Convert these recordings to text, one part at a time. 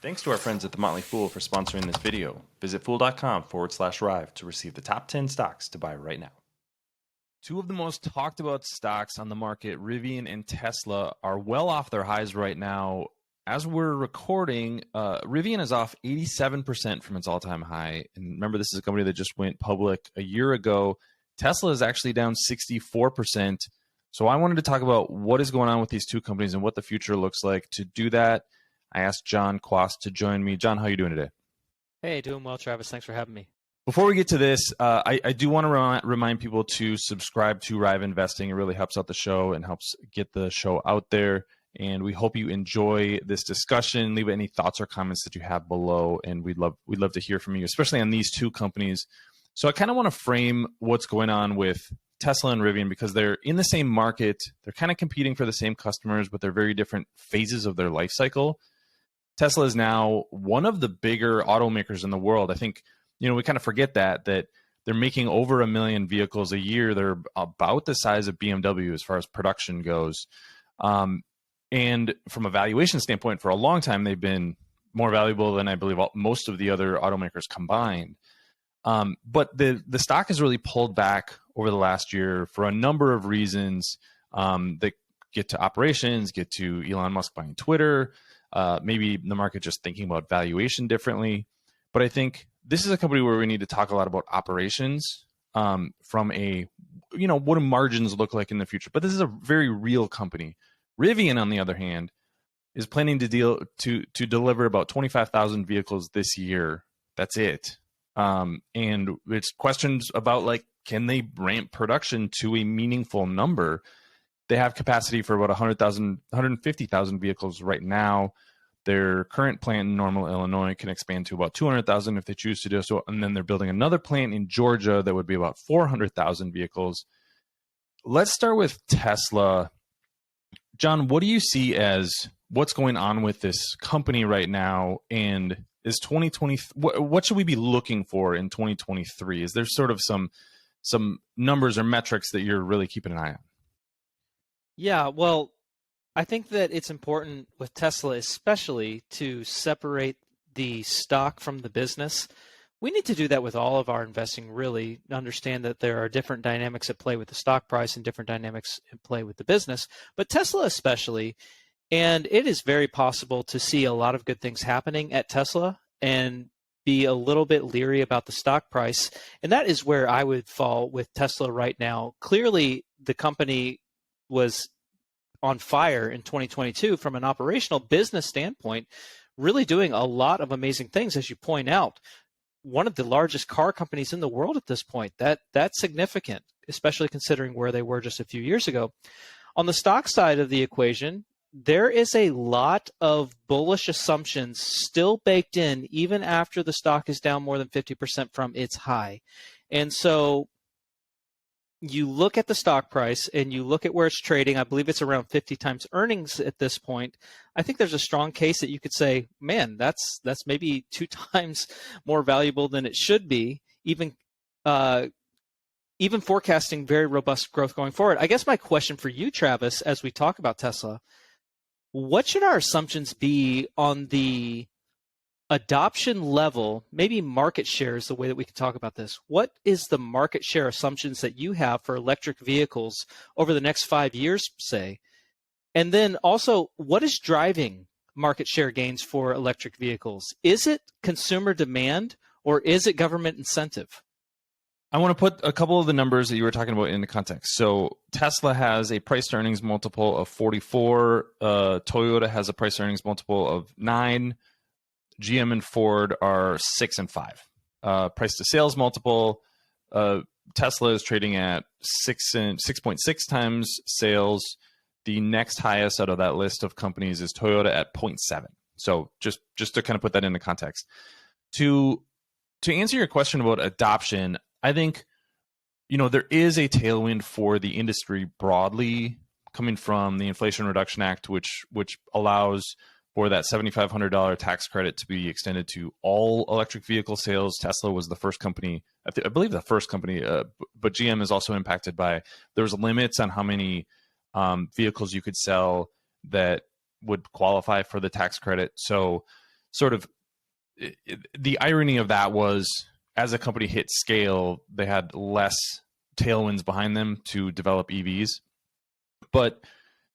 Thanks to our friends at The Motley Fool for sponsoring this video. Visit fool.com/Rive to receive the top 10 stocks to buy right now. Two of the most talked about stocks on the market, Rivian and Tesla, are well off their highs right now. As we're recording, Rivian is off 87% from its all-time high. And remember, this is a company that just went public a year ago. Tesla is actually down 64%. So I wanted to talk about what is going on with these two companies and what the future looks like. To do that, I asked Jon Quast to join me. Jon, how are you doing today? Hey, doing well, Travis. Thanks for having me. Before we get to this, I do want to remind people to subscribe to Rive Investing. It really helps out the show and helps get the show out there. And we hope you enjoy this discussion. Leave any thoughts or comments that you have below, and we'd love to hear from you, especially on these two companies. So I kind of want to frame what's going on with Tesla and Rivian because they're in the same market. They're kind of competing for the same customers, but they're very different phases of their life cycle. Tesla is now one of the bigger automakers in the world. I think, we kind of forget that they're making over 1 million vehicles a year. They're about the size of BMW as far as production goes. And from a valuation standpoint, for a long time, they've been more valuable than I believe most of the other automakers combined. But the stock has really pulled back over the last year for a number of reasons that get to operations, get to Elon Musk buying Twitter, maybe the market just thinking about valuation differently. But I think this is a company where we need to talk a lot about operations from a, what do margins look like in the future? But this is a very real company. Rivian, on the other hand, is planning to deliver about 25,000 vehicles this year. That's it. And it's questions about can they ramp production to a meaningful number? They have capacity for about 150,000 vehicles right now. Their current plant in Normal, Illinois can expand to about 200,000 if they choose to do so. And then they're building another plant in Georgia that would be about 400,000 vehicles. Let's start with Tesla. Jon, what do you see as what's going on with this company right now? And is 2020, what should we be looking for in 2023? Is there sort of some numbers or metrics that you're really keeping an eye on? Yeah, well, I think that it's important with Tesla especially to separate the stock from the business. We need to do that with all of our investing, really, understand that there are different dynamics at play with the stock price and different dynamics at play with the business, but Tesla especially. And it is very possible to see a lot of good things happening at Tesla and be a little bit leery about the stock price. And that is where I would fall with Tesla right now. Clearly, the company was on fire in 2022 from an operational business standpoint, really doing a lot of amazing things, as you point out. One of the largest car companies in the world at this point. That's significant, especially considering where they were just a few years ago. On the stock side of the equation, there is a lot of bullish assumptions still baked in, even after the stock is down more than 50% from its high. And so you look at the stock price and you look at where it's trading. I believe it's around 50 times earnings at this point. I think there's a strong case that you could say, man, that's maybe 2 times more valuable than it should be, even forecasting very robust growth going forward. I guess my question for you, Travis, as we talk about Tesla, what should our assumptions be on the adoption level, maybe market share is the way that we can talk about this. What is the market share assumptions that you have for electric vehicles over the next 5 years, say? And then also, what is driving market share gains for electric vehicles? Is it consumer demand or is it government incentive? I want to put a couple of the numbers that you were talking about into context. So Tesla has a price to earnings multiple of 44. Toyota has a price to earnings multiple of 9. GM and Ford are 6 and 5. Price to sales multiple, Tesla is trading at 6.6 times sales. The next highest out of that list of companies is Toyota at 0.7. So just to kind of put that into context. To answer your question about adoption, I think there is a tailwind for the industry broadly coming from the Inflation Reduction Act, which allows for that $7,500 tax credit to be extended to all electric vehicle sales. Tesla was the first company, I believe the first company, but GM is also impacted by, there's limits on how many vehicles you could sell that would qualify for the tax credit. So sort of the irony of that was, as a company hit scale, they had less tailwinds behind them to develop EVs. But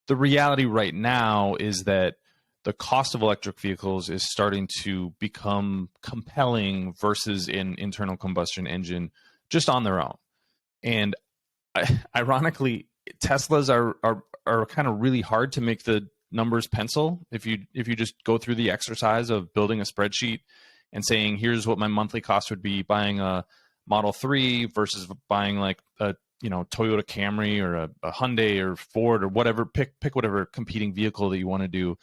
the reality right now is that the cost of electric vehicles is starting to become compelling versus an internal combustion engine just on their own. And ironically, Teslas are kind of really hard to make the numbers pencil. If you just go through the exercise of building a spreadsheet and saying, here's what my monthly cost would be buying a Model 3 versus buying like a Toyota Camry or a Hyundai or Ford or whatever, pick whatever competing vehicle that you want to do.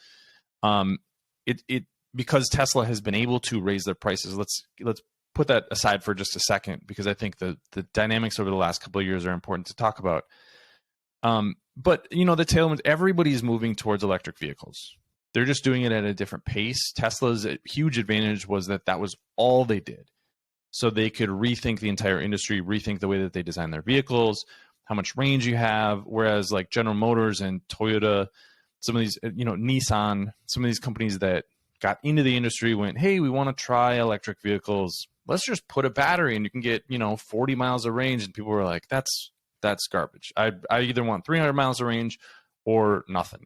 It because Tesla has been able to raise their prices. Let's put that aside for just a second, because I think the dynamics over the last couple of years are important to talk about. But the tailwinds, everybody's moving towards electric vehicles. They're just doing it at a different pace. Tesla's huge advantage was that was all they did. So they could rethink the entire industry, rethink the way that they design their vehicles, how much range you have. Whereas like General Motors and Toyota, some of these, Nissan, some of these companies that got into the industry went, hey, we want to try electric vehicles. Let's just put a battery and you can get, 40 miles of range. And people were like, that's garbage. I either want 300 miles of range or nothing.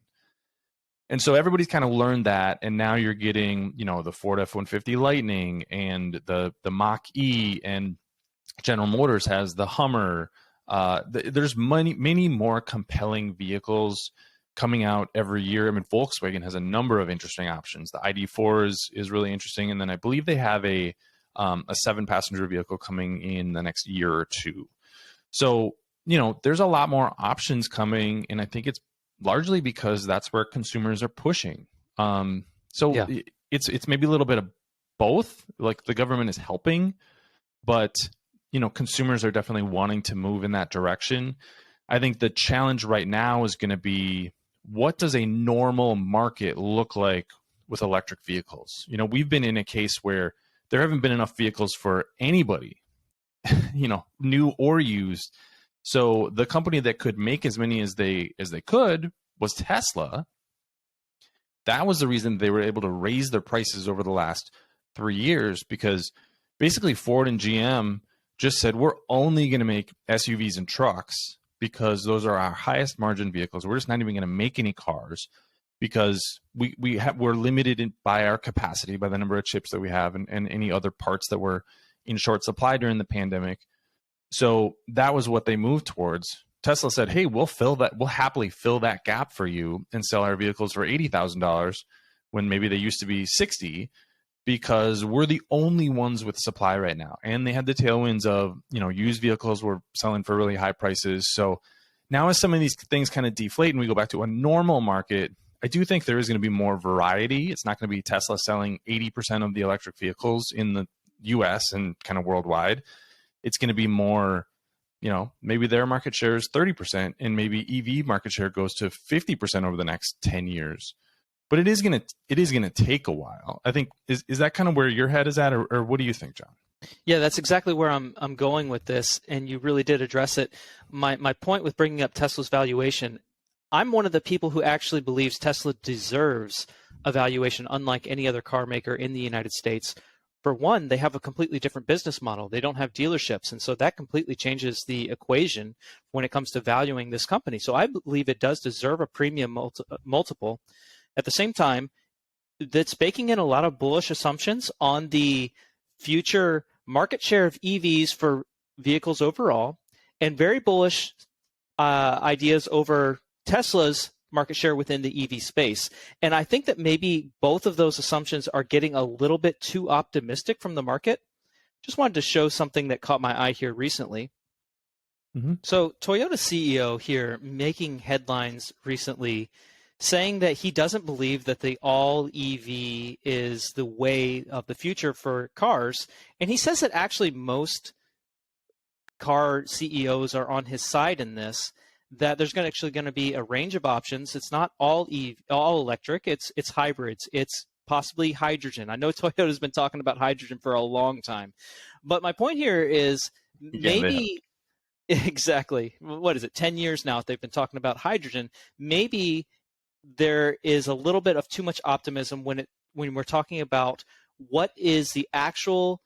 And so everybody's kind of learned that, and now you're getting, the Ford F-150 Lightning and the Mach-E, and General Motors has the Hummer. There's many more compelling vehicles coming out every year. I mean, Volkswagen has a number of interesting options. The ID4 is really interesting, and then I believe they have a 7-passenger vehicle coming in the next year or two. So, there's a lot more options coming, and I think it's largely because that's where consumers are pushing. It's maybe a little bit of both. Like the government is helping, but consumers are definitely wanting to move in that direction. I think the challenge right now is going to be, what does a normal market look like with electric vehicles? We've been in a case where there haven't been enough vehicles for anybody, new or used. So the company that could make as many as they could was Tesla. That was the reason they were able to raise their prices over the last 3 years, because basically Ford and GM just said, we're only going to make SUVs and trucks because those are our highest margin vehicles. We're just not even going to make any cars because we're limited by our capacity, by the number of chips that we have, and any other parts that were in short supply during the pandemic. So that was what they moved towards. Tesla said, hey, we'll happily fill that gap for you and sell our vehicles for $80,000 when maybe they used to be $60,000, because we're the only ones with supply right now. And they had the tailwinds of, used vehicles were selling for really high prices. So now as some of these things kind of deflate and we go back to a normal market, I do think there is going to be more variety. It's not going to be Tesla selling 80% of the electric vehicles in the US and kind of worldwide. It's going to be more, maybe their market share is 30% and maybe EV market share goes to 50% over the next 10 years. But it is going to take a while. I think, is that kind of where your head is at, or what do you think, John? Yeah, that's exactly where I'm going with this, and you really did address it. My point with bringing up Tesla's valuation, I'm one of the people who actually believes Tesla deserves a valuation unlike any other car maker in the United States. For one, they have a completely different business model. They don't have dealerships, and so that completely changes the equation when it comes to valuing this company. So I believe it does deserve a premium multiple. At the same time, that's baking in a lot of bullish assumptions on the future market share of EVs for vehicles overall, and very bullish ideas over Tesla's market share within the EV space. And I think that maybe both of those assumptions are getting a little bit too optimistic from the market. Just wanted to show something that caught my eye here recently. Mm-hmm. So Toyota CEO here making headlines recently saying that he doesn't believe that the all EV is the way of the future for cars. And he says that actually most car CEOs are on his side in this, that there's actually going to be a range of options. It's not all electric, it's hybrids, it's possibly hydrogen. I know Toyota's been talking about hydrogen for a long time. But my point here is maybe exactly, what is it, 10 years now they've been talking about hydrogen. Maybe there is a little bit of too much optimism when when we're talking about what is the actual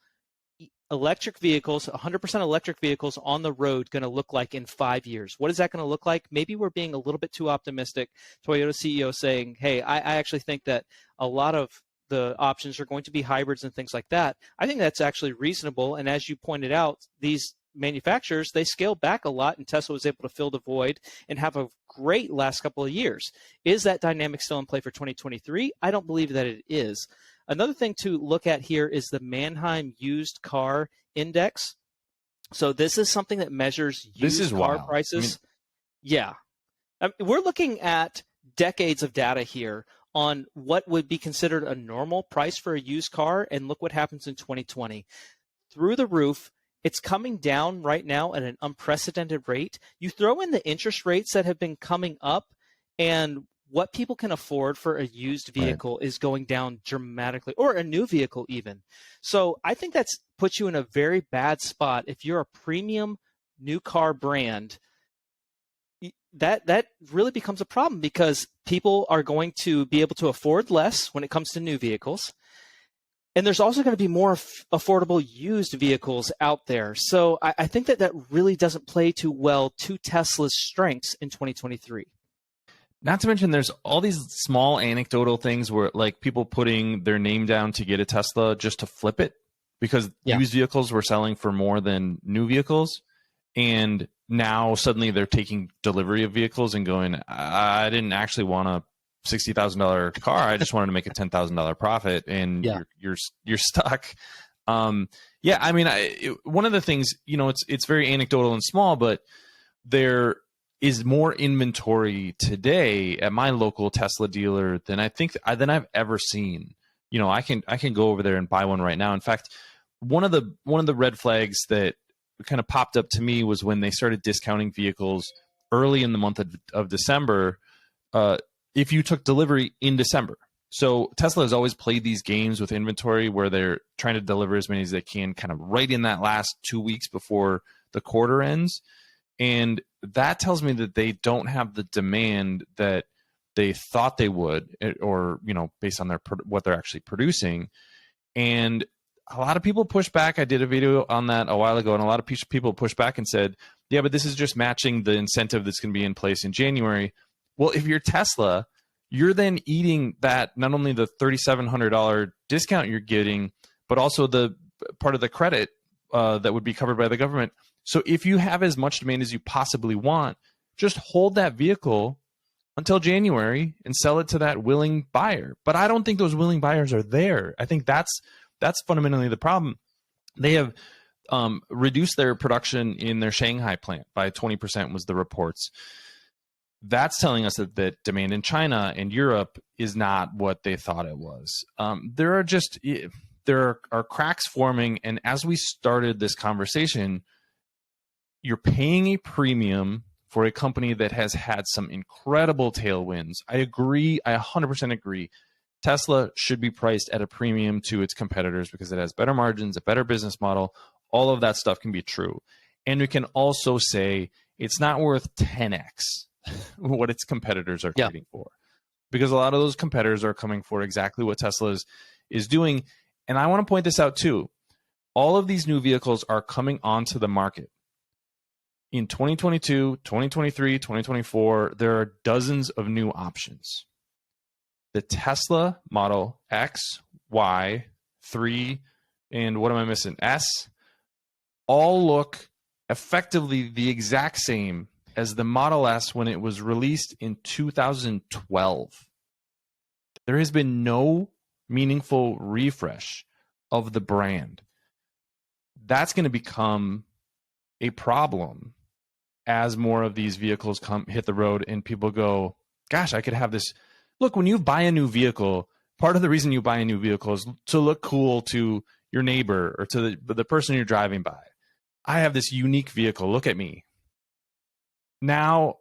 electric vehicles, 100% electric vehicles on the road going to look like in 5 years? What is that going to look like? Maybe we're being a little bit too optimistic. Toyota CEO saying, hey, I actually think that a lot of the options are going to be hybrids and things like that. I think that's actually reasonable. And as you pointed out, these manufacturers, they scaled back a lot, and Tesla was able to fill the void and have a great last couple of years. Is that dynamic still in play for 2023? I don't believe that it is. Another thing to look at here is the Manheim Used Car Index. So this is something that measures used car prices. Yeah. We're looking at decades of data here on what would be considered a normal price for a used car, and look what happens in 2020. Through the roof. It's coming down right now at an unprecedented rate. You throw in the interest rates that have been coming up, and what people can afford for a used vehicle is going down dramatically, or a new vehicle even. So I think that's puts you in a very bad spot if you're a premium new car brand. That really becomes a problem, because people are going to be able to afford less when it comes to new vehicles. And there's also going to be more affordable used vehicles out there. So I think that really doesn't play too well to Tesla's strengths in 2023. Not to mention, there's all these small anecdotal things where, like, people putting their name down to get a Tesla just to flip it, because used vehicles were selling for more than new vehicles. And now suddenly they're taking delivery of vehicles and going, I didn't actually want a $60,000 car. I just wanted to make a $10,000 profit, and you're stuck. One of the things, it's very anecdotal and small, but there is more inventory today at my local Tesla dealer than I've ever seen. I can go over there and buy one right now. In fact, one of the red flags that kind of popped up to me was when they started discounting vehicles early in the month of December. If you took delivery in December. So Tesla has always played these games with inventory where they're trying to deliver as many as they can kind of right in that last 2 weeks before the quarter ends. And that tells me that they don't have the demand that they thought they would, or, based on what they're actually producing. And a lot of people push back. I did a video on that a while ago, and a lot of people push back and said, yeah, but this is just matching the incentive that's going to be in place in January. Well, if you're Tesla, you're then eating that, not only the $3,700 discount you're getting, but also the part of the credit that would be covered by the government. So if you have as much demand as you possibly want, just hold that vehicle until January and sell it to that willing buyer. But I don't think those willing buyers are there. I think that's fundamentally the problem. They have reduced their production in their Shanghai plant by 20%, was the reports. That's telling us that demand in China and Europe is not what they thought it was. There are cracks forming, and as we started this conversation, you're paying a premium for a company that has had some incredible tailwinds. I agree. I 100% agree. Tesla should be priced at a premium to its competitors because it has better margins, a better business model. All of that stuff can be true. And we can also say it's not worth 10x what its competitors are trading for, because a lot of those competitors are coming for exactly what Tesla is doing. And I want to point this out too. All of these new vehicles are coming onto the market in 2022, 2023, 2024. There are dozens of new options. The Tesla Model X, Y, 3, and what am I missing? S, all look effectively the exact same as the Model S when it was released in 2012. There has been no meaningful refresh of the brand. That's going to become a problem as more of these vehicles hit the road and people go, gosh, I could have this. Look, when you buy a new vehicle, part of the reason you buy a new vehicle is to look cool to your neighbor or to the person you're driving by. I have this unique vehicle. Look at me. Now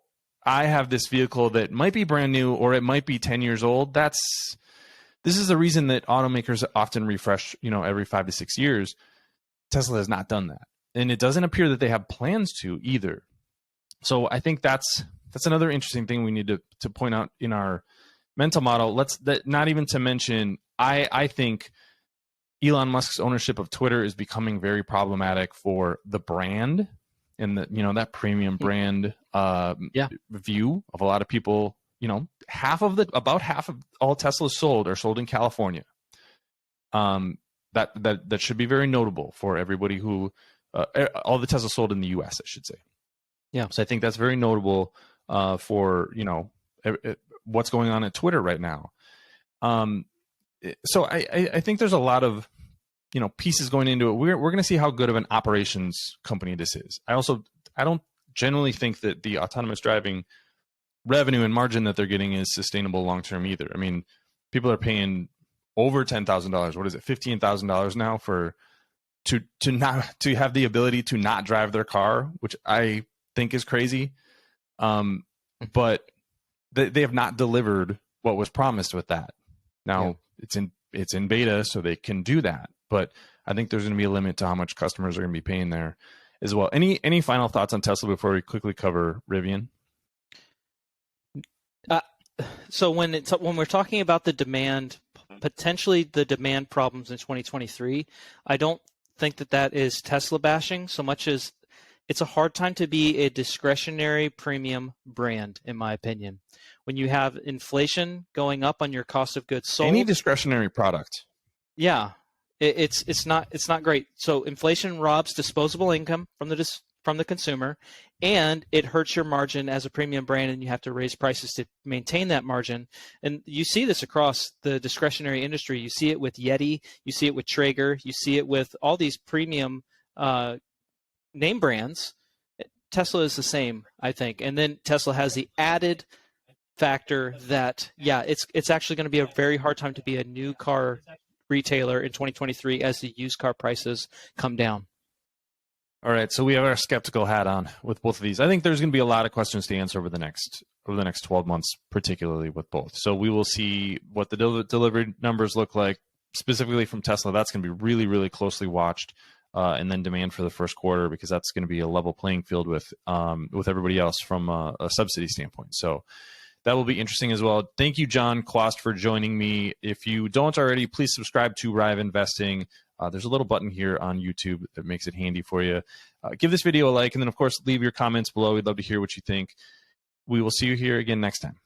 I have this vehicle that might be brand new or it might be 10 years old. This is the reason that automakers often refresh, every 5 to 6 years. Tesla has not done that. And it doesn't appear that they have plans to either. So I think that's another interesting thing we need to point out in our mental model. Not even to mention, I think Elon Musk's ownership of Twitter is becoming very problematic for the brand and that premium brand view of a lot of people. About half of all Teslas sold are sold in California. That should be very notable for everybody who all the Teslas sold in the U.S. I should say. Yeah. So I think that's very notable for what's going on at Twitter right now. So I think there's a lot of pieces going into it. We're going to see how good of an operations company this is. I don't generally think that the autonomous driving revenue and margin that they're getting is sustainable long term either. I mean, people are paying over $10,000. What is it, $15,000 now to have the ability to not drive their car, which I think is crazy. But they have not delivered what was promised with that. Now it's in beta, so they can do that. But I think there's going to be a limit to how much customers are going to be paying there as well. Any final thoughts on Tesla before we quickly cover Rivian? So when we're talking about the demand, potentially the demand problems in 2023, I don't think that is Tesla bashing so much as it's a hard time to be a discretionary premium brand, in my opinion. When you have inflation going up on your cost of goods sold, any discretionary product, it's not great. So inflation robs disposable income from the consumer, and it hurts your margin as a premium brand, and you have to raise prices to maintain that margin. And you see this across the discretionary industry. You see it with Yeti, you see it with Traeger, you see it with all these premium name brands. Tesla is the same, I think. And then Tesla has the added factor that it's actually going to be a very hard time to be a new car retailer in 2023 as the used car prices come down. All right, so we have our skeptical hat on with both of these. I think there's going to be a lot of questions to answer over the next 12 months, particularly with both. So we will see what the delivery numbers look like, specifically from Tesla. That's going to be really, really closely watched, and then demand for the first quarter, because that's going to be a level playing field with everybody else from a subsidy standpoint. So that will be interesting as well. Thank you, Jon Quast, for joining me. If you don't already, please subscribe to Rive Investing. There's a little button here on YouTube that makes it handy for you. Give this video a like, and then, of course, leave your comments below. We'd love to hear what you think. We will see you here again next time.